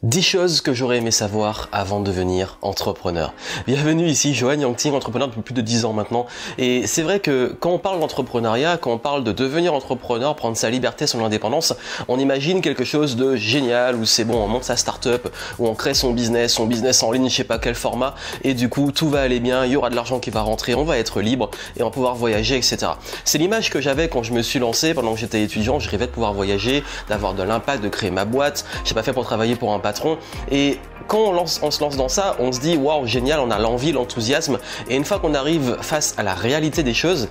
10 choses que j'aurais aimé savoir avant de devenir entrepreneur. Bienvenue ici, Johan Yangting, entrepreneur depuis plus de 10 ans maintenant. Et c'est vrai que quand on parle d'entrepreneuriat, quand on parle de devenir entrepreneur, prendre sa liberté, son indépendance, on imagine quelque chose de génial où c'est bon, on monte sa start-up, où on crée son business en ligne, je sais pas quel format, et du coup tout va aller bien, il y aura de l'argent qui va rentrer, on va être libre et on va pouvoir voyager, etc. C'est l'image que j'avais quand je me suis lancé, pendant que j'étais étudiant, je rêvais de pouvoir voyager, d'avoir de l'impact, de créer ma boîte. J'ai pas fait pour travailler pour un patron. Et quand on se lance dans ça, on se dit waouh, génial, on a l'envie, l'enthousiasme. Et une fois qu'on arrive face à la réalité des choses,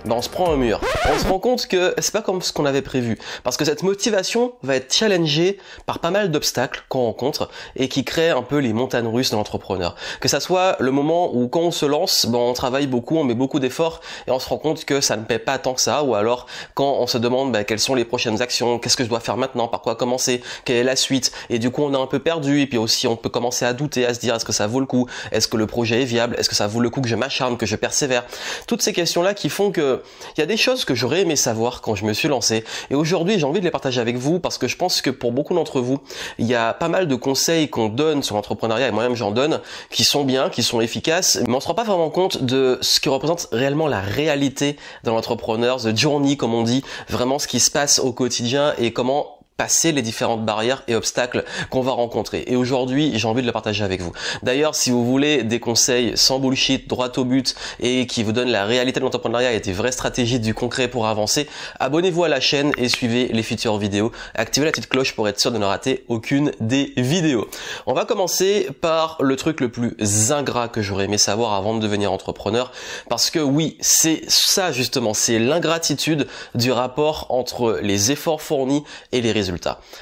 on se prend un mur. On se rend compte que c'est pas comme ce qu'on avait prévu. Parce que cette motivation va être challengée par pas mal d'obstacles qu'on rencontre et qui créent un peu les montagnes russes de l'entrepreneur. Que ça soit le moment où quand on se lance, on travaille beaucoup, on met beaucoup d'efforts et on se rend compte que ça ne paie pas tant que ça. Ou alors quand on se demande quelles sont les prochaines actions, qu'est-ce que je dois faire maintenant, par quoi commencer, quelle est la suite. Et du coup on est un peu perdu et puis aussi on peut commencer à douter, à se dire est-ce que ça vaut le coup, est-ce que le projet est viable, est-ce que ça vaut le coup que je m'acharne, que je persévère. Toutes ces questions-là qui font que il y a des choses que j'aurais aimé savoir quand je me suis lancé et aujourd'hui j'ai envie de les partager avec vous parce que je pense que pour beaucoup d'entre vous, il y a pas mal de conseils qu'on donne sur l'entrepreneuriat et moi-même j'en donne qui sont bien, qui sont efficaces, mais on se rend pas vraiment compte de ce qui représente réellement la réalité de l'entrepreneur, the journey comme on dit, vraiment ce qui se passe au quotidien et comment passer les différentes barrières et obstacles qu'on va rencontrer. Et aujourd'hui, j'ai envie de le partager avec vous. D'ailleurs, si vous voulez des conseils sans bullshit, droit au but et qui vous donnent la réalité de l'entrepreneuriat et des vraies stratégies, du concret pour avancer, abonnez-vous à la chaîne et suivez les futures vidéos. Activez la petite cloche pour être sûr de ne rater aucune des vidéos. On va commencer par le truc le plus ingrat que j'aurais aimé savoir avant de devenir entrepreneur. Parce que oui, c'est ça justement, c'est l'ingratitude du rapport entre les efforts fournis et les résultats.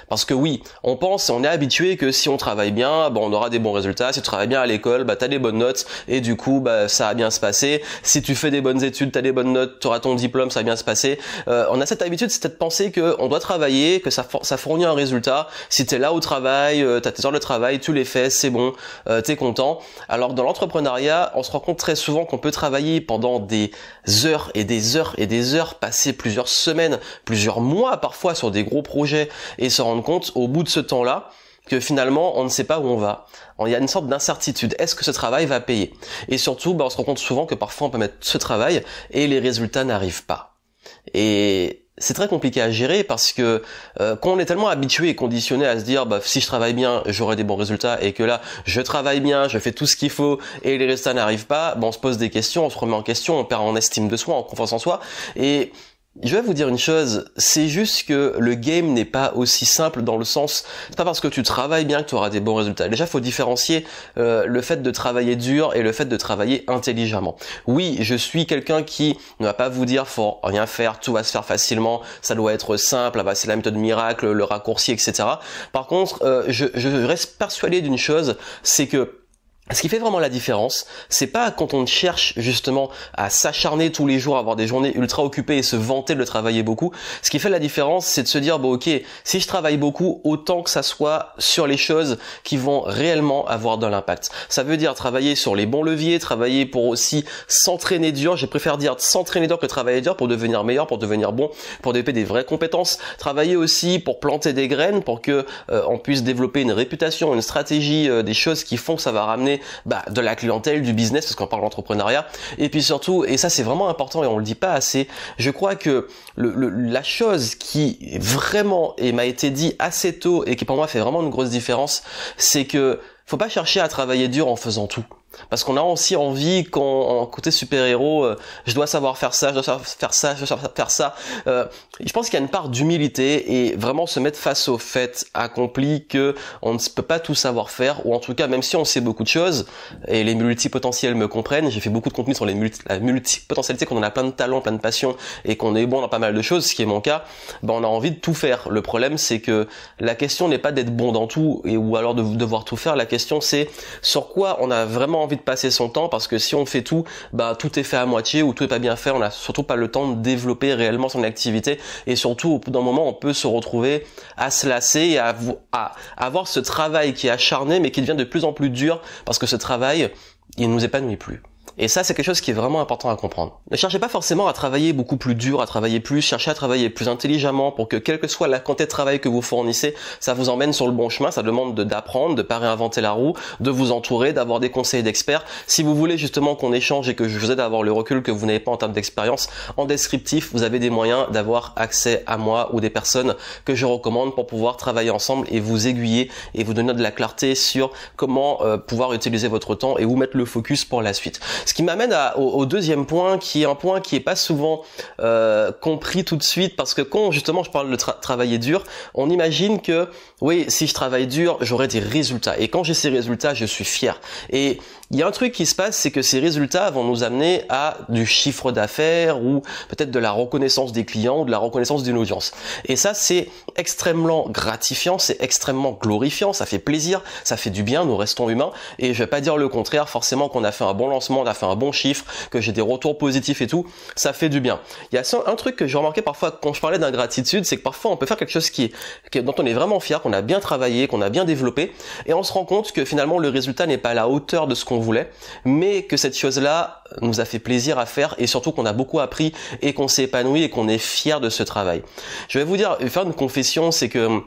Parce que oui, on est habitué que si on travaille bien, on aura des bons résultats. Si tu travailles bien à l'école, t'as des bonnes notes et du coup, ça va bien se passer. Si tu fais des bonnes études, t'as des bonnes notes, tu auras ton diplôme, ça va bien se passer. On a cette habitude, c'est de penser que on doit travailler, que ça fournit un résultat. Si t'es là au travail, t'as tes heures de travail, tu les fais, c'est bon, t'es content. Alors que dans l'entrepreneuriat, on se rend compte très souvent qu'on peut travailler pendant des heures et des heures et des heures, passer plusieurs semaines, plusieurs mois parfois sur des gros projets et se rendre compte au bout de ce temps-là que finalement on ne sait pas où on va. Il y a une sorte d'incertitude. Est-ce que ce travail va payer? Et surtout, on se rend compte souvent que parfois on peut mettre ce travail et les résultats n'arrivent pas. Et c'est très compliqué à gérer parce que quand on est tellement habitué et conditionné à se dire si je travaille bien j'aurai des bons résultats et que là je travaille bien, je fais tout ce qu'il faut et les résultats n'arrivent pas, on se pose des questions, on se remet en question, on perd en estime de soi, en confiance en soi. Et je vais vous dire une chose, c'est juste que le game n'est pas aussi simple dans le sens, c'est pas parce que tu travailles bien que tu auras des bons résultats. Déjà, il faut différencier le fait de travailler dur et le fait de travailler intelligemment. Oui, je suis quelqu'un qui ne va pas vous dire faut rien faire, tout va se faire facilement, ça doit être simple, c'est la méthode miracle, le raccourci, etc. Par contre, je reste persuadé d'une chose, c'est que ce qui fait vraiment la différence, c'est pas quand on cherche justement à s'acharner tous les jours, à avoir des journées ultra occupées et se vanter de travailler beaucoup. Ce qui fait la différence, c'est de se dire ok, si je travaille beaucoup, autant que ça soit sur les choses qui vont réellement avoir de l'impact. Ça veut dire travailler sur les bons leviers, travailler pour aussi s'entraîner dur. Je préfère dire s'entraîner dur que travailler dur pour devenir meilleur, pour devenir bon, pour développer des vraies compétences. Travailler aussi pour planter des graines, pour que on puisse développer une réputation, une stratégie, des choses qui font que ça va ramener de la clientèle, du business, parce qu'on parle d'entrepreneuriat. Et puis surtout, et ça c'est vraiment important et on le dit pas assez, je crois que la chose qui vraiment m'a été dit assez tôt et qui pour moi fait vraiment une grosse différence, c'est que faut pas chercher à travailler dur en faisant tout. Parce qu'on a aussi envie, en côté super-héros, je dois savoir faire ça, je dois savoir faire ça, je dois savoir faire ça. Je pense qu'il y a une part d'humilité et vraiment se mettre face au fait accompli que on ne peut pas tout savoir faire, ou en tout cas même si on sait beaucoup de choses, et les multipotentiels me comprennent, j'ai fait beaucoup de contenu sur la multipotentialité, qu'on en a plein de talents, plein de passions, et qu'on est bon dans pas mal de choses, ce qui est mon cas, on a envie de tout faire. Le problème c'est que la question n'est pas d'être bon dans tout, ou alors de devoir tout faire, la question c'est sur quoi on a vraiment envie de passer son temps, parce que si on fait tout, tout est fait à moitié ou tout est pas bien fait, on a surtout pas le temps de développer réellement son activité et surtout au bout d'un moment on peut se retrouver à se lasser et à avoir ce travail qui est acharné mais qui devient de plus en plus dur parce que ce travail il nous épanouit plus. Et ça, c'est quelque chose qui est vraiment important à comprendre. Ne cherchez pas forcément à travailler beaucoup plus dur, à travailler plus, cherchez à travailler plus intelligemment pour que quelle que soit la quantité de travail que vous fournissez, ça vous emmène sur le bon chemin. Ça demande d'apprendre, de pas réinventer la roue, de vous entourer, d'avoir des conseils d'experts. Si vous voulez justement qu'on échange et que je vous aide à avoir le recul que vous n'avez pas en termes d'expérience, en descriptif, vous avez des moyens d'avoir accès à moi ou des personnes que je recommande pour pouvoir travailler ensemble et vous aiguiller et vous donner de la clarté sur comment pouvoir utiliser votre temps et où mettre le focus pour la suite. Ce qui m'amène au deuxième point, qui est un point qui est pas souvent compris tout de suite, parce que quand justement je parle de travailler dur, on imagine que oui, si je travaille dur, j'aurai des résultats. Et quand j'ai ces résultats, je suis fier. Et il y a un truc qui se passe, c'est que ces résultats vont nous amener à du chiffre d'affaires ou peut-être de la reconnaissance des clients ou de la reconnaissance d'une audience. Et ça, c'est extrêmement gratifiant, c'est extrêmement glorifiant, ça fait plaisir, ça fait du bien, nous restons humains. Et je vais pas dire le contraire, forcément qu'on a fait un bon lancement, on a fait un bon chiffre, que j'ai des retours positifs et tout, ça fait du bien. Il y a un truc que j'ai remarqué parfois quand je parlais d'ingratitude, c'est que parfois on peut faire quelque chose dont on est vraiment fier, qu'on a bien travaillé, qu'on a bien développé, et on se rend compte que finalement le résultat n'est pas à la hauteur de ce qu'on voulait, mais que cette chose-là nous a fait plaisir à faire et surtout qu'on a beaucoup appris et qu'on s'est épanoui et qu'on est fier de ce travail. Je vais vous faire une confession, c'est que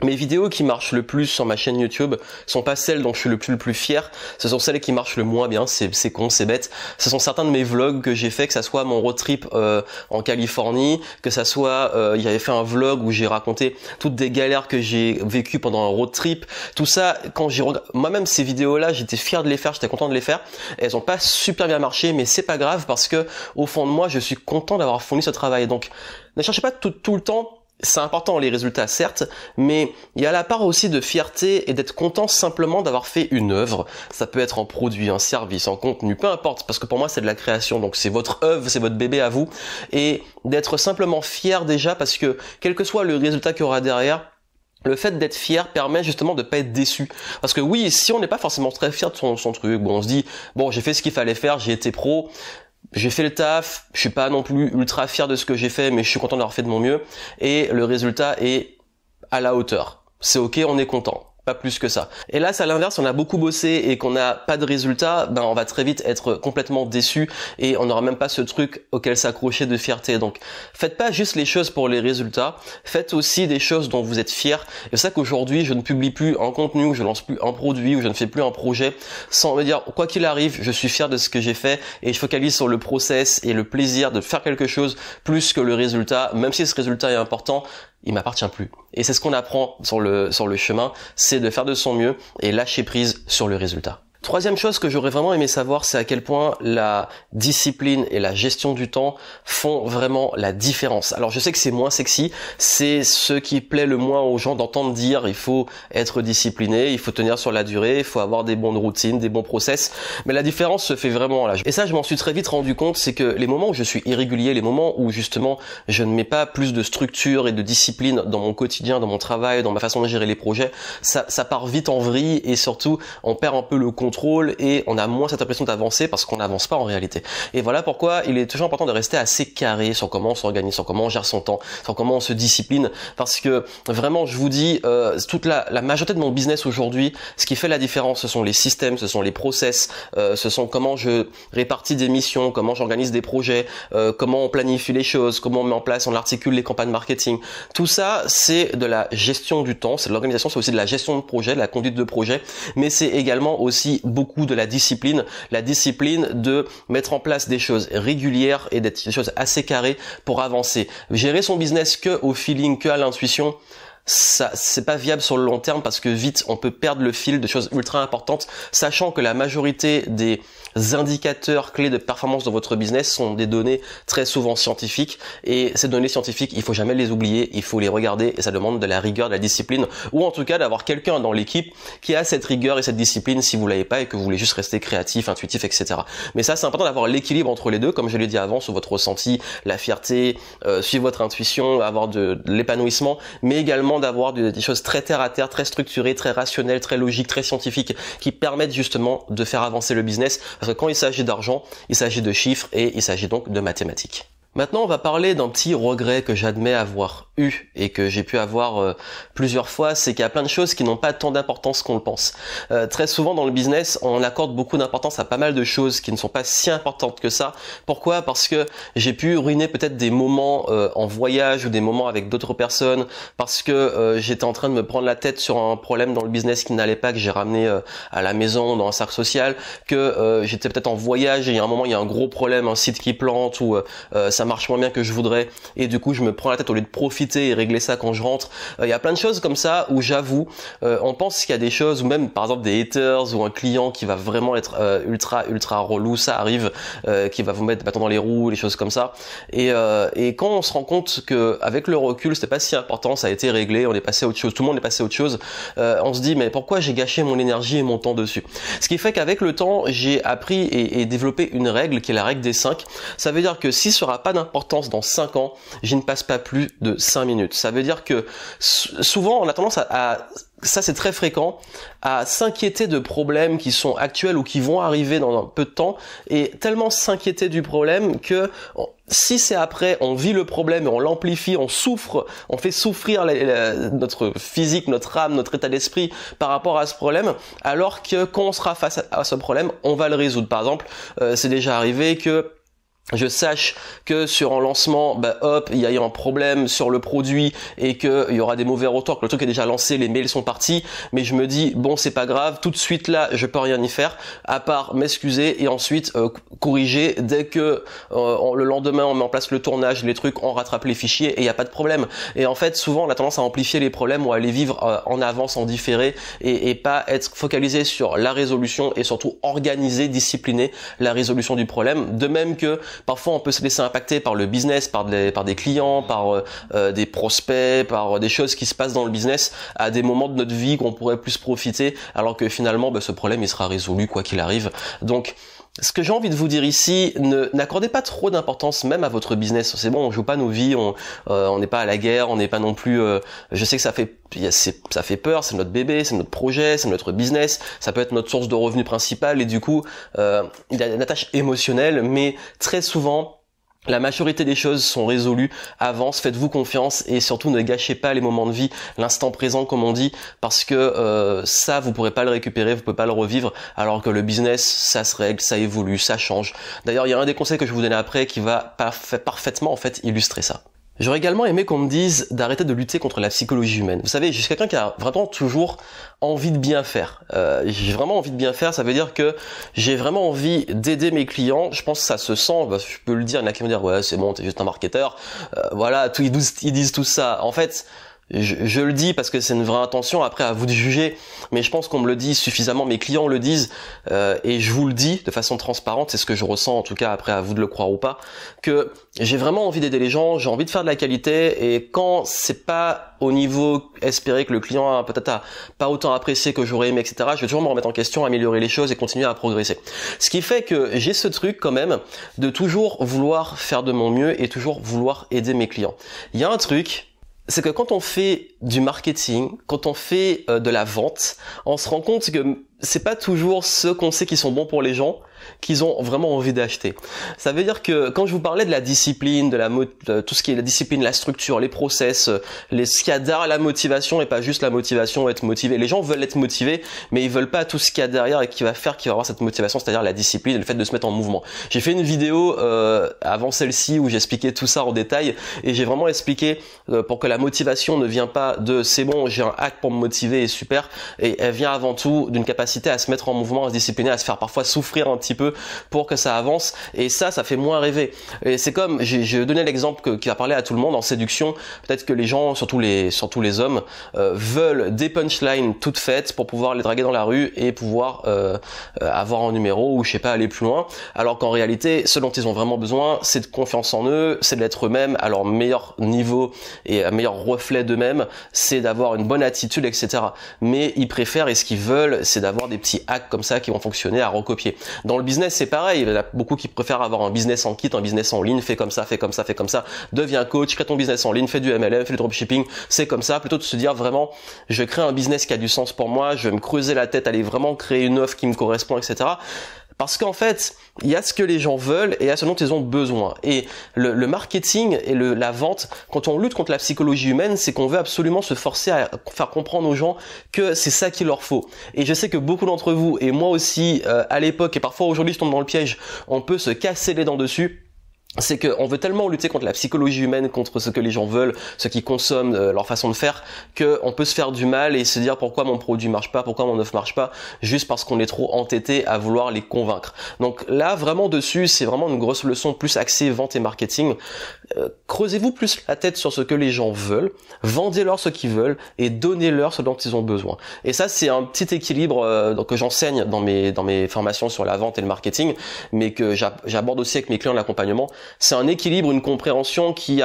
mes vidéos qui marchent le plus sur ma chaîne YouTube sont pas celles dont je suis le plus fier, ce sont celles qui marchent le moins bien, c'est con, c'est bête. Ce sont certains de mes vlogs que j'ai fait, que ça soit mon road trip en Californie, que ça soit j'avais fait un vlog où j'ai raconté toutes des galères que j'ai vécues pendant un road trip. Tout ça, quand moi-même ces vidéos-là, j'étais fier de les faire, j'étais content de les faire. Elles ont pas super bien marché, mais c'est pas grave parce que au fond de moi, je suis content d'avoir fourni ce travail. Donc, ne cherchez pas tout le temps. C'est important les résultats certes, mais il y a la part aussi de fierté et d'être content simplement d'avoir fait une œuvre. Ça peut être en produit, un service, en contenu, peu importe, parce que pour moi c'est de la création, donc c'est votre œuvre, c'est votre bébé à vous, et d'être simplement fier déjà parce que quel que soit le résultat qu'il y aura derrière, le fait d'être fier permet justement de pas être déçu. Parce que oui, si on n'est pas forcément très fier de son truc, bon, on se dit, bon, j'ai fait ce qu'il fallait faire, j'ai été pro, j'ai fait le taf, je suis pas non plus ultra fier de ce que j'ai fait, mais je suis content d'avoir fait de mon mieux, et le résultat est à la hauteur. C'est ok, on est content. Pas plus que ça. Et là, c'est à l'inverse, on a beaucoup bossé et qu'on n'a pas de résultat, on va très vite être complètement déçu et on n'aura même pas ce truc auquel s'accrocher de fierté. Donc, faites pas juste les choses pour les résultats, faites aussi des choses dont vous êtes fiers. Et c'est ça qu'aujourd'hui, je ne publie plus un contenu, ou je lance plus un produit, ou je ne fais plus un projet sans me dire, quoi qu'il arrive, je suis fier de ce que j'ai fait et je focalise sur le process et le plaisir de faire quelque chose plus que le résultat, même si ce résultat est important. Il m'appartient plus. Et c'est ce qu'on apprend sur le chemin, c'est de faire de son mieux et lâcher prise sur le résultat. Troisième chose que j'aurais vraiment aimé savoir, c'est à quel point la discipline et la gestion du temps font vraiment la différence. Alors je sais que c'est moins sexy, c'est ce qui plaît le moins aux gens d'entendre dire il faut être discipliné, il faut tenir sur la durée, il faut avoir des bonnes routines, des bons process, mais la différence se fait vraiment là. Et ça je m'en suis très vite rendu compte, c'est que les moments où je suis irrégulier, les moments où justement je ne mets pas plus de structure et de discipline dans mon quotidien, dans mon travail, dans ma façon de gérer les projets, ça part vite en vrille et surtout on perd un peu le contrôle et on a moins cette impression d'avancer parce qu'on n'avance pas en réalité. Et voilà pourquoi il est toujours important de rester assez carré sur comment on s'organise, sur comment on gère son temps, sur comment on se discipline, parce que vraiment je vous dis, toute la majorité de mon business aujourd'hui, ce qui fait la différence, ce sont les systèmes, ce sont les process, ce sont comment je répartis des missions, comment j'organise des projets, comment on planifie les choses, comment on met en place, on articule les campagnes marketing. Tout ça, c'est de la gestion du temps, c'est de l'organisation, c'est aussi de la gestion de projet, de la conduite de projet, mais c'est également aussi beaucoup de la discipline de mettre en place des choses régulières et des choses assez carrées pour avancer. Gérer son business que au feeling, que à l'intuition, ça c'est pas viable sur le long terme parce que vite on peut perdre le fil de choses ultra importantes, sachant que la majorité des indicateurs clés de performance dans votre business sont des données très souvent scientifiques, et ces données scientifiques il faut jamais les oublier, il faut les regarder, et ça demande de la rigueur, de la discipline, ou en tout cas d'avoir quelqu'un dans l'équipe qui a cette rigueur et cette discipline si vous l'avez pas et que vous voulez juste rester créatif, intuitif, etc. Mais ça c'est important d'avoir l'équilibre entre les deux, comme je l'ai dit avant, sur votre ressenti, la fierté, suivre votre intuition, avoir de l'épanouissement, mais également d'avoir des choses très terre à terre, très structurées, très rationnelles, très logiques, très scientifiques, qui permettent justement de faire avancer le business, parce que quand il s'agit d'argent, il s'agit de chiffres et il s'agit donc de mathématiques. Maintenant, on va parler d'un petit regret que j'admets avoir eu et que j'ai pu avoir plusieurs fois, c'est qu'il y a plein de choses qui n'ont pas tant d'importance qu'on le pense. Très souvent dans le business, on accorde beaucoup d'importance à pas mal de choses qui ne sont pas si importantes que ça. Pourquoi? Parce que j'ai pu ruiner peut-être des moments en voyage ou des moments avec d'autres personnes, parce que j'étais en train de me prendre la tête sur un problème dans le business qui n'allait pas, que j'ai ramené à la maison, dans un cercle social, que j'étais peut-être en voyage et il y a un moment, il y a un gros problème, un site qui plante ou ça marche moins bien que je voudrais et du coup je me prends la tête au lieu de profiter et régler ça quand je rentre. Il y a plein de choses comme ça où j'avoue, on pense qu'il y a des choses, ou même par exemple des haters ou un client qui va vraiment être ultra relou, ça arrive, qui va vous mettre des bâtons dans les roues, les choses comme ça. Et quand on se rend compte que avec le recul c'était pas si important, ça a été réglé, on est passé à autre chose, tout le monde est passé à autre chose, on se dit mais pourquoi j'ai gâché mon énergie et mon temps dessus? Ce qui fait qu'avec le temps j'ai appris et développé une règle qui est la règle des 5. Ça veut dire que si ça n'aura pas d'importance dans 5 ans, je ne passe pas plus de 5 minutes. Ça veut dire que souvent on a tendance ça c'est très fréquent, à s'inquiéter de problèmes qui sont actuels ou qui vont arriver dans un peu de temps, et tellement s'inquiéter du problème que si c'est après, on vit le problème et on l'amplifie, on souffre, on fait souffrir notre physique, notre âme, notre état d'esprit par rapport à ce problème, alors que quand on sera face à ce problème, on va le résoudre. Par exemple, c'est déjà arrivé que je sache que sur un lancement, il y a eu un problème sur le produit et qu'il y aura des mauvais retours, que le truc est déjà lancé, les mails sont partis, mais je me dis bon c'est pas grave, tout de suite là je peux rien y faire à part m'excuser et ensuite corriger dès que le lendemain on met en place le tournage, les trucs, on rattrape les fichiers et il n'y a pas de problème. Et en fait souvent on a tendance à amplifier les problèmes ou à les vivre en avance, en différé et pas être focalisé sur la résolution et surtout organiser, discipliner la résolution du problème. De même que parfois on peut se laisser impacter par le business, par des clients, par des prospects, par des choses qui se passent dans le business à des moments de notre vie qu'on pourrait plus profiter, alors que finalement ce problème il sera résolu quoi qu'il arrive. Donc ce que j'ai envie de vous dire ici, n'accordez pas trop d'importance même à votre business. C'est bon, on joue pas nos vies, on n'est pas à la guerre, on n'est pas non plus. Je sais que ça fait peur, c'est notre bébé, c'est notre projet, c'est notre business, ça peut être notre source de revenus principale et du coup, il y a une attache émotionnelle, mais très souvent. La majorité des choses sont résolues, avance, faites-vous confiance et surtout ne gâchez pas les moments de vie, l'instant présent comme on dit, parce que ça vous pourrez pas le récupérer, vous pouvez pas le revivre, alors que le business ça se règle, ça évolue, ça change. D'ailleurs il y a un des conseils que je vais vous donner après qui va parfaitement en fait illustrer ça. J'aurais également aimé qu'on me dise d'arrêter de lutter contre la psychologie humaine. Vous savez, je suis quelqu'un qui a vraiment toujours envie de bien faire. J'ai vraiment envie de bien faire, ça veut dire que j'ai vraiment envie d'aider mes clients. Je pense que ça se sent, je peux le dire, il y en a qui vont dire « ouais, c'est bon, t'es juste un marketeur ». Voilà, ils disent tout ça. En fait, je le dis parce que c'est une vraie intention, après à vous de juger, mais je pense qu'on me le dit suffisamment, mes clients le disent, et je vous le dis de façon transparente, c'est ce que je ressens en tout cas, après à vous de le croire ou pas, que j'ai vraiment envie d'aider les gens, j'ai envie de faire de la qualité, et quand c'est pas au niveau espéré, que le client a peut-être pas autant apprécié que j'aurais aimé, etc., je vais toujours me remettre en question, améliorer les choses et continuer à progresser. Ce qui fait que j'ai ce truc quand même de toujours vouloir faire de mon mieux et toujours vouloir aider mes clients. Il y a un truc, c'est que quand on fait du marketing, quand on fait de la vente, on se rend compte que c'est pas toujours ceux qu'on sait qui sont bons pour les gens qu'ils ont vraiment envie d'acheter. Ça veut dire que quand je vous parlais de la discipline, de tout ce qui est la discipline, la structure, les process, ce qu'il y a derrière la motivation et pas juste la motivation, être motivé. Les gens veulent être motivés, mais ils veulent pas tout ce qu'il y a derrière et qui va avoir cette motivation, c'est-à-dire la discipline et le fait de se mettre en mouvement. J'ai fait une vidéo avant celle-ci où j'expliquais tout ça en détail et j'ai vraiment expliqué pour que la motivation ne vient pas de c'est bon, j'ai un hack pour me motiver et super, et elle vient avant tout d'une capacité à se mettre en mouvement, à se discipliner, à se faire parfois souffrir un petit peu pour que ça avance, et ça fait moins rêver. Et c'est comme, j'ai donné l'exemple qui a parlé à tout le monde en séduction, peut-être que les gens, surtout les hommes, veulent des punchlines toutes faites pour pouvoir les draguer dans la rue et pouvoir avoir un numéro ou je sais pas, aller plus loin, alors qu'en réalité, ce dont ils ont vraiment besoin, c'est de confiance en eux, c'est d'être eux-mêmes à leur meilleur niveau et un meilleur reflet d'eux-mêmes, c'est d'avoir une bonne attitude, etc. Mais ils préfèrent, et ce qu'ils veulent, c'est d'avoir des petits hacks comme ça qui vont fonctionner à recopier. Dans le business, c'est pareil, il y en a beaucoup qui préfèrent avoir un business en kit, un business en ligne, fais comme ça, deviens coach, crée ton business en ligne, fais du MLM, fais du dropshipping, c'est comme ça, plutôt de se dire vraiment, je crée un business qui a du sens pour moi, je vais me creuser la tête, aller vraiment créer une offre qui me correspond, etc. Parce qu'en fait, il y a ce que les gens veulent et il y a ce dont ils ont besoin. Et le marketing et la vente, quand on lutte contre la psychologie humaine, c'est qu'on veut absolument se forcer à faire comprendre aux gens que c'est ça qu'il leur faut. Et je sais que beaucoup d'entre vous, et moi aussi, à l'époque, et parfois aujourd'hui je tombe dans le piège, on peut se casser les dents dessus. C'est qu'on veut tellement lutter contre la psychologie humaine, contre ce que les gens veulent, ce qu'ils consomment, leur façon de faire, qu'on peut se faire du mal et se dire pourquoi mon produit marche pas, pourquoi mon offre marche pas, juste parce qu'on est trop entêté à vouloir les convaincre. Donc là, vraiment dessus, c'est vraiment une grosse leçon plus axée vente et marketing. Creusez-vous plus la tête sur ce que les gens veulent, vendez-leur ce qu'ils veulent et donnez-leur ce dont ils ont besoin. Et ça, c'est un petit équilibre que j'enseigne dans mes formations sur la vente et le marketing, mais que j'aborde aussi avec mes clients de l'accompagnement. C'est un équilibre, une compréhension qui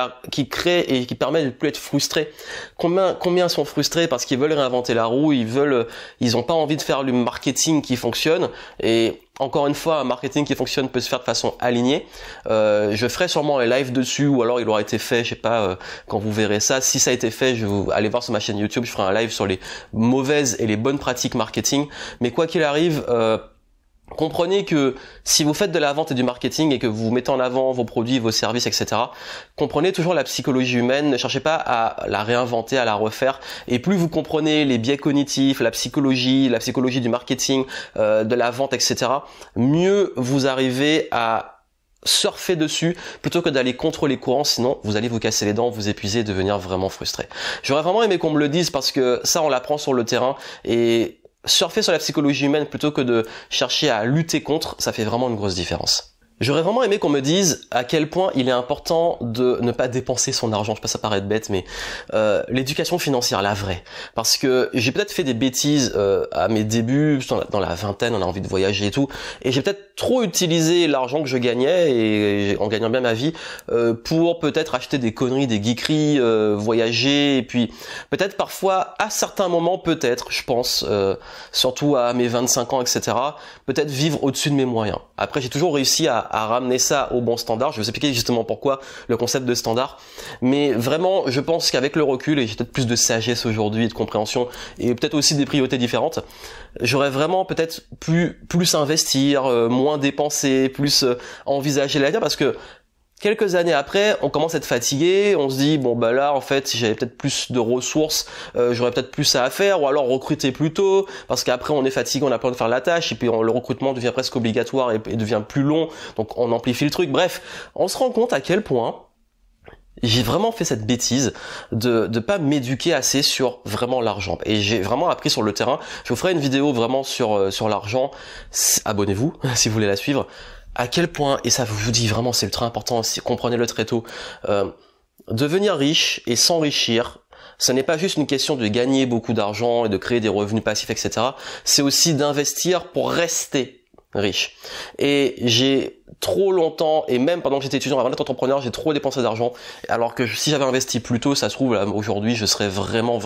crée et qui permet de ne plus être frustré. Combien sont frustrés parce qu'ils veulent réinventer la roue, ils ont pas envie de faire le marketing qui fonctionne. Et encore une fois, un marketing qui fonctionne peut se faire de façon alignée. Je ferai sûrement un live dessus, ou alors il aura été fait, je sais pas, quand vous verrez ça. Si ça a été fait, allez voir sur ma chaîne YouTube, je ferai un live sur les mauvaises et les bonnes pratiques marketing. Mais quoi qu'il arrive, comprenez que si vous faites de la vente et du marketing et que vous mettez en avant vos produits, vos services, etc., comprenez toujours la psychologie humaine, ne cherchez pas à la réinventer, à la refaire. Et plus vous comprenez les biais cognitifs, la psychologie du marketing, de la vente, etc., mieux vous arrivez à surfer dessus plutôt que d'aller contre les courants, sinon vous allez vous casser les dents, vous épuiser et devenir vraiment frustré. J'aurais vraiment aimé qu'on me le dise parce que ça, on l'apprend sur le terrain et surfer sur la psychologie humaine plutôt que de chercher à lutter contre, ça fait vraiment une grosse différence. J'aurais vraiment aimé qu'on me dise à quel point il est important de ne pas dépenser son argent. Je sais pas, ça paraît bête, mais l'éducation financière, la vraie. Parce que j'ai peut-être fait des bêtises à mes débuts, dans la vingtaine, on a envie de voyager et tout, et j'ai peut-être trop utilisé l'argent que je gagnais, et en gagnant bien ma vie, pour peut-être acheter des conneries, des geekeries, voyager, et puis peut-être parfois, à certains moments, peut-être, je pense, surtout à mes 25 ans, etc., peut-être vivre au-dessus de mes moyens. Après, j'ai toujours réussi à ramener ça au bon standard. Je vais vous expliquer justement pourquoi le concept de standard. Mais vraiment, je pense qu'avec le recul, et j'ai peut-être plus de sagesse aujourd'hui, de compréhension, et peut-être aussi des priorités différentes, j'aurais vraiment peut-être plus investir, moins dépenser, plus envisager l'avenir, parce que quelques années après, on commence à être fatigué, on se dit bon bah là en fait si j'avais peut-être plus de ressources, j'aurais peut-être plus ça à faire, ou alors recruter plus tôt, parce qu'après on est fatigué, on a peur de faire la tâche, et puis le recrutement devient presque obligatoire et devient plus long, donc on amplifie le truc. Bref, on se rend compte à quel point j'ai vraiment fait cette bêtise de pas m'éduquer assez sur vraiment l'argent. Et j'ai vraiment appris sur le terrain. Je vous ferai une vidéo vraiment sur l'argent. Abonnez-vous si vous voulez la suivre. À quel point, et ça je vous dis vraiment c'est ultra important, comprenez-le très tôt, devenir riche et s'enrichir, ce n'est pas juste une question de gagner beaucoup d'argent et de créer des revenus passifs, etc. C'est aussi d'investir pour rester riche. Et j'ai trop longtemps, et même pendant que j'étais étudiant avant d'être entrepreneur, j'ai trop dépensé d'argent, alors que si j'avais investi plus tôt, ça se trouve là, aujourd'hui je serais vraiment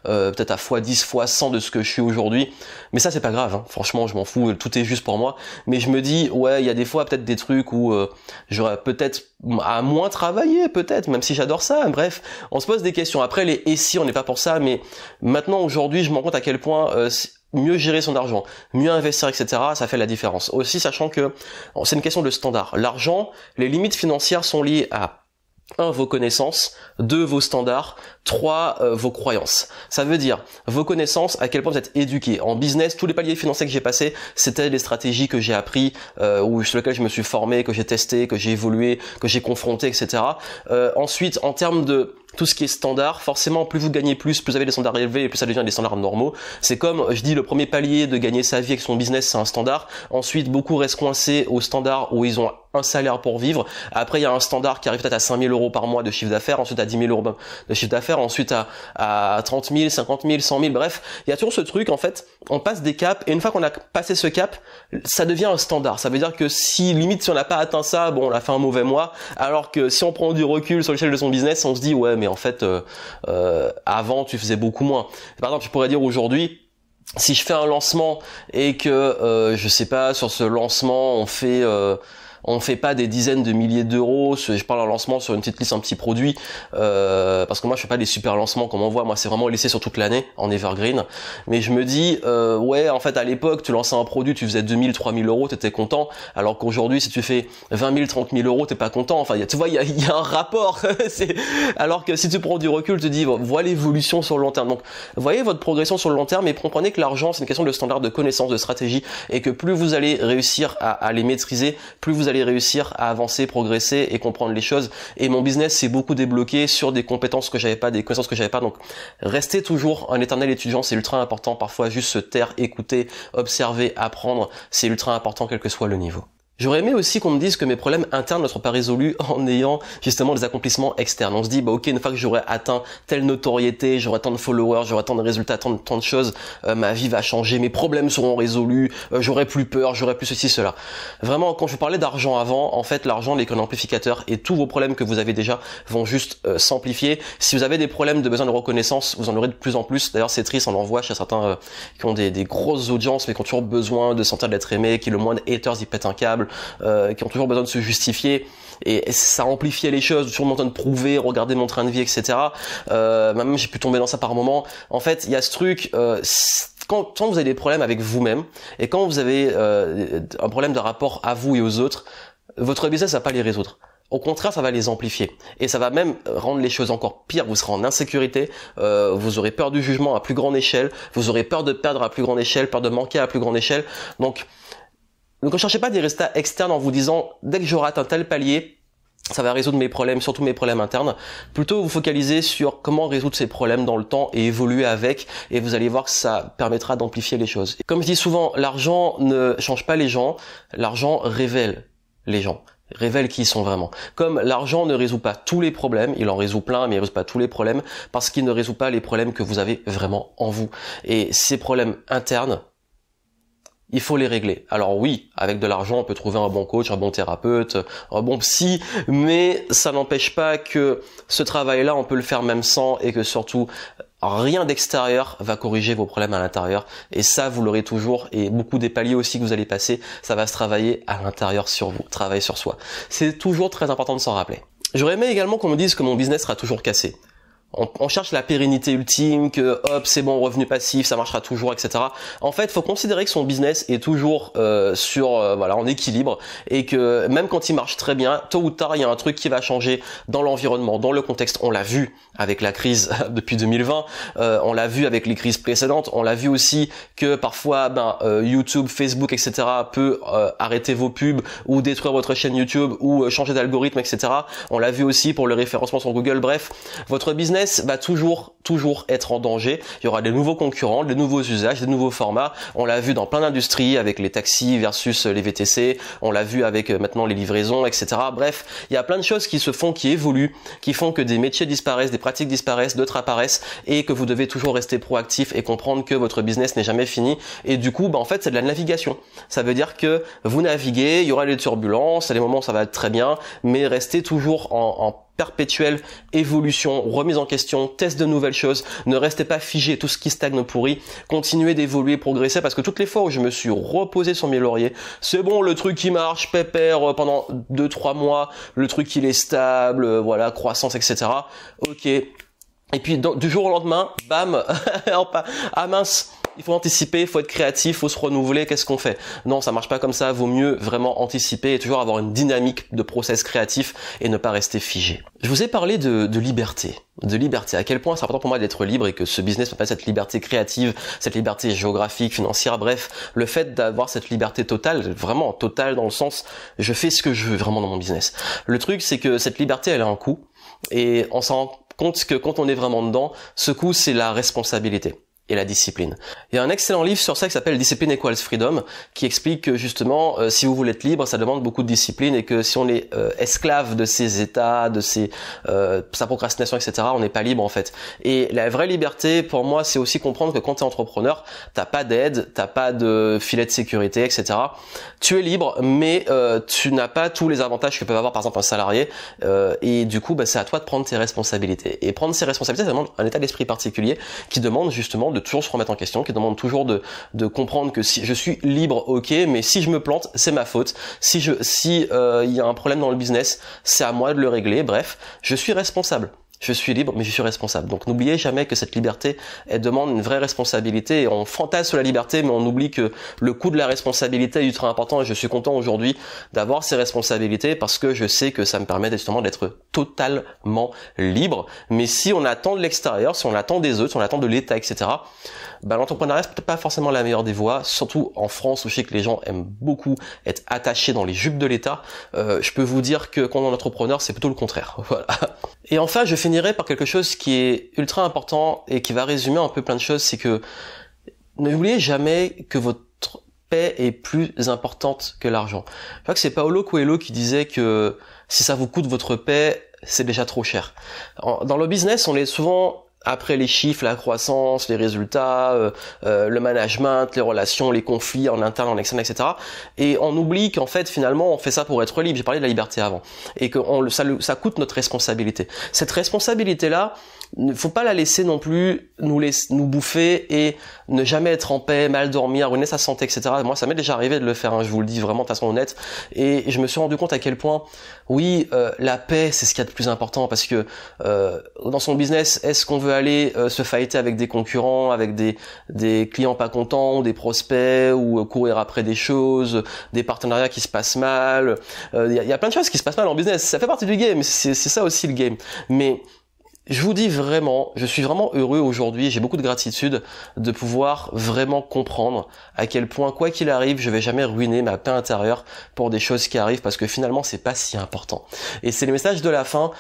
peut-être à x10, x100 de ce que je suis aujourd'hui. Mais ça c'est pas grave, hein. Franchement je m'en fous, tout est juste pour moi. Mais je me dis ouais, il y a des fois peut-être des trucs où j'aurais peut-être à moins travailler, peut-être, même si j'adore ça. Bref, on se pose des questions. Après les et si, on n'est pas pour ça, mais maintenant aujourd'hui je me rends compte à quel point mieux gérer son argent, mieux investir, etc., ça fait la différence. Aussi, sachant que c'est une question de standard. L'argent, les limites financières sont liées à 1. Vos connaissances, 2. Vos standards, 3. Vos croyances. Ça veut dire vos connaissances, à quel point vous êtes éduqué. En business, tous les paliers financiers que j'ai passés, c'était des stratégies que j'ai appris, ou sur lesquelles je me suis formé, que j'ai testé, que j'ai évolué, que j'ai confronté, etc. Ensuite, en termes de tout ce qui est standard, forcément, plus vous gagnez plus vous avez des standards élevés et plus ça devient des standards normaux. C'est comme, je dis, le premier palier de gagner sa vie avec son business, c'est un standard. Ensuite, beaucoup restent coincés au standard où ils ont un salaire pour vivre. Après, il y a un standard qui arrive peut-être à 5 000 € par mois de chiffre d'affaires, ensuite à 10 000 € de chiffre d'affaires, ensuite à 30 000, 50 000, 100 000, bref. Il y a toujours ce truc, en fait, on passe des caps, et une fois qu'on a passé ce cap, ça devient un standard. Ça veut dire que si on n'a pas atteint ça, bon, on a fait un mauvais mois, alors que si on prend du recul sur l'échelle de son business, on se dit, ouais, mais en fait, avant, tu faisais beaucoup moins. Par exemple, je pourrais dire aujourd'hui, si je fais un lancement et que, je sais pas, sur ce lancement, on On fait pas des dizaines de milliers d'euros. Je parle en lancement sur une petite liste, un petit produit, parce que moi je fais pas des super lancements comme on voit. Moi c'est vraiment laissé sur toute l'année en evergreen. Mais je me dis, ouais, en fait à l'époque tu lançais un produit, tu faisais 2000, 3000 euros, t'étais content. Alors qu'aujourd'hui si tu fais 20 000, 30 000 euros, t'es pas content. Enfin, tu vois, il y a un rapport. Alors que si tu prends du recul, tu te dis, vois l'évolution sur le long terme. Donc, voyez votre progression sur le long terme et comprenez que l'argent, c'est une question de standard, de connaissance, de stratégie, et que plus vous allez réussir à les maîtriser, plus vous allez réussir à avancer, progresser et comprendre les choses. Et mon business s'est beaucoup débloqué sur des compétences que j'avais pas, des connaissances que j'avais pas. Donc, restez toujours un éternel étudiant, c'est ultra important. Parfois, juste se taire, écouter, observer, apprendre, c'est ultra important quel que soit le niveau. J'aurais aimé aussi qu'on me dise que mes problèmes internes ne sont pas résolus en ayant justement des accomplissements externes. On se dit, bah ok, une fois que j'aurai atteint telle notoriété, j'aurai tant de followers, j'aurai tant de résultats, tant de choses, ma vie va changer, mes problèmes seront résolus, j'aurai plus peur, j'aurai plus ceci, cela. Vraiment, quand je vous parlais d'argent avant, en fait, l'argent n'est qu'un amplificateur et tous vos problèmes que vous avez déjà vont juste s'amplifier. Si vous avez des problèmes de besoin de reconnaissance, vous en aurez de plus en plus. D'ailleurs, c'est triste, on en voit chez certains qui ont des grosses audiences mais qui ont toujours besoin de sentir d'être aimés, qui le moins de haters, ils pètent un câble. Qui ont toujours besoin de se justifier et ça amplifiait les choses, toujours besoin de prouver, regarder mon train de vie, etc. Même j'ai pu tomber dans ça par moment. En fait, il y a ce truc, quand vous avez des problèmes avec vous-même et quand vous avez un problème de rapport à vous et aux autres, votre business va pas les résoudre. Au contraire, ça va les amplifier et ça va même rendre les choses encore pires. Vous serez en insécurité, vous aurez peur du jugement à plus grande échelle, vous aurez peur de perdre à plus grande échelle, peur de manquer à plus grande échelle. Donc ne recherchez pas des résultats externes en vous disant dès que j'aurai atteint tel palier, ça va résoudre mes problèmes, surtout mes problèmes internes. Plutôt vous focalisez sur comment résoudre ces problèmes dans le temps et évoluer avec, et vous allez voir que ça permettra d'amplifier les choses. Comme je dis souvent, l'argent ne change pas les gens, l'argent révèle les gens. Révèle qui ils sont vraiment. Comme l'argent ne résout pas tous les problèmes, il en résout plein mais il ne résout pas tous les problèmes parce qu'il ne résout pas les problèmes que vous avez vraiment en vous. Et ces problèmes internes, il faut les régler. Alors oui, avec de l'argent, on peut trouver un bon coach, un bon thérapeute, un bon psy, mais ça n'empêche pas que ce travail-là, on peut le faire même sans et que surtout, rien d'extérieur va corriger vos problèmes à l'intérieur. Et ça, vous l'aurez toujours. Et beaucoup des paliers aussi que vous allez passer, ça va se travailler à l'intérieur sur vous, travailler sur soi. C'est toujours très important de s'en rappeler. J'aurais aimé également qu'on me dise que mon business sera toujours cassé. On cherche la pérennité ultime, que hop c'est bon, revenu passif, ça marchera toujours, etc. En fait, faut considérer que son business est toujours voilà, en équilibre et que même quand il marche très bien, tôt ou tard il y a un truc qui va changer dans l'environnement, dans le contexte. On l'a vu avec la crise depuis 2020, on l'a vu avec les crises précédentes, on l'a vu aussi que parfois YouTube, Facebook, etc. peut arrêter vos pubs ou détruire votre chaîne YouTube ou changer d'algorithme, etc. On l'a vu aussi pour le référencement sur Google. Bref, votre business va toujours être en danger. Il y aura des nouveaux concurrents, des nouveaux usages, des nouveaux formats. On l'a vu dans plein d'industries avec les taxis versus les VTC. On l'a vu avec maintenant les livraisons, etc. Bref, il y a plein de choses qui se font, qui évoluent, qui font que des métiers disparaissent, des pratiques disparaissent, d'autres apparaissent et que vous devez toujours rester proactif et comprendre que votre business n'est jamais fini. Et du coup, en fait, c'est de la navigation. Ça veut dire que vous naviguez, il y aura des turbulences, à des moments où ça va être très bien, mais restez toujours en perpétuelle évolution, remise en question, test de nouvelles choses, ne restez pas figé, tout ce qui stagne pourri, continuez d'évoluer, progresser, parce que toutes les fois où je me suis reposé sur mes lauriers, c'est bon, le truc qui marche, pépère, pendant 2-3 mois, le truc il est stable, voilà, croissance, etc. Ok. Et puis du jour au lendemain, bam, ah mince, il faut anticiper, il faut être créatif, il faut se renouveler, qu'est-ce qu'on fait? Non, ça marche pas comme ça, vaut mieux vraiment anticiper et toujours avoir une dynamique de process créatif et ne pas rester figé. Je vous ai parlé de liberté, à quel point c'est important pour moi d'être libre et que ce business me passe cette liberté créative, cette liberté géographique, financière, bref, le fait d'avoir cette liberté totale, vraiment totale dans le sens, je fais ce que je veux vraiment dans mon business. Le truc, c'est que cette liberté, elle a un coût et on s'en rend compte que quand on est vraiment dedans, ce coût, c'est la responsabilité et la discipline. Il y a un excellent livre sur ça qui s'appelle Discipline Equals Freedom, qui explique que justement, si vous voulez être libre, ça demande beaucoup de discipline et que si on est esclave de ses états, de sa procrastination, etc., on n'est pas libre en fait. Et la vraie liberté, pour moi, c'est aussi comprendre que quand tu es entrepreneur, t'as pas d'aide, t'as pas de filet de sécurité, etc. Tu es libre, mais tu n'as pas tous les avantages que peut avoir par exemple un salarié. Et du coup, c'est à toi de prendre tes responsabilités. Et prendre ses responsabilités, ça demande un état d'esprit particulier qui demande justement de toujours se remettre en question, qui demande toujours de comprendre que si je suis libre, ok, mais si je me plante, c'est ma faute. Si il y a un problème dans le business, c'est à moi de le régler. Bref, je suis responsable. Je suis libre, mais je suis responsable. Donc n'oubliez jamais que cette liberté, elle demande une vraie responsabilité. Et on fantasme sur la liberté, mais on oublie que le coût de la responsabilité est ultra important. Et je suis content aujourd'hui d'avoir ces responsabilités parce que je sais que ça me permet justement d'être totalement libre. Mais si on attend de l'extérieur, si on attend des autres, si on attend de l'État, etc., l'entrepreneuriat, c'est peut-être pas forcément la meilleure des voies, surtout en France où je sais que les gens aiment beaucoup être attachés dans les jupes de l'État. Je peux vous dire que quand on est entrepreneur, c'est plutôt le contraire. Voilà. Et enfin, je finirai par quelque chose qui est ultra important et qui va résumer un peu plein de choses, c'est que n'oubliez jamais que votre paix est plus importante que l'argent. Je crois que c'est Paulo Coelho qui disait que si ça vous coûte votre paix, c'est déjà trop cher. Dans le business, on est souvent après les chiffres, la croissance, les résultats, le management, les relations, les conflits en interne, en externe, etc. Et on oublie qu'en fait, finalement, on fait ça pour être libre. J'ai parlé de la liberté avant. Et que ça coûte notre responsabilité. Cette responsabilité-là, il ne faut pas la laisser non plus nous bouffer et ne jamais être en paix, mal dormir, ruiner sa santé, etc. Moi, ça m'est déjà arrivé de le faire, hein, je vous le dis vraiment de façon honnête. Et je me suis rendu compte à quel point, oui, la paix, c'est ce qu'il y a de plus important. Parce que dans son business, est-ce qu'on veut aller se fighter avec des concurrents, avec des clients pas contents, des prospects, ou courir après des choses, des partenariats qui se passent mal. Il y a plein de choses qui se passent mal en business. Ça fait partie du game, c'est ça aussi le game. Mais je vous dis vraiment, je suis vraiment heureux aujourd'hui, j'ai beaucoup de gratitude de pouvoir vraiment comprendre à quel point, quoi qu'il arrive, je vais jamais ruiner ma paix intérieure pour des choses qui arrivent parce que finalement c'est pas si important. Et c'est le message de la fin.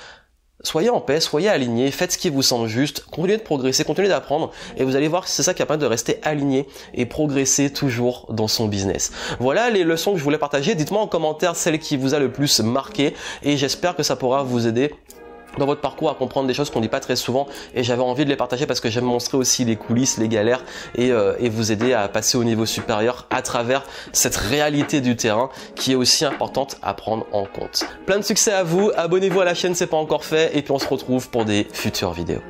Soyez en paix, soyez alignés, faites ce qui vous semble juste, continuez de progresser, continuez d'apprendre et vous allez voir que c'est ça qui permet de rester aligné et progresser toujours dans son business. Voilà les leçons que je voulais partager. Dites-moi en commentaire celle qui vous a le plus marqué et j'espère que ça pourra vous aider dans votre parcours à comprendre des choses qu'on dit pas très souvent et j'avais envie de les partager parce que j'aime montrer aussi les coulisses, les galères et vous aider à passer au niveau supérieur à travers cette réalité du terrain qui est aussi importante à prendre en compte. Plein de succès à vous, abonnez-vous à la chaîne si c'est pas encore fait et puis on se retrouve pour des futures vidéos.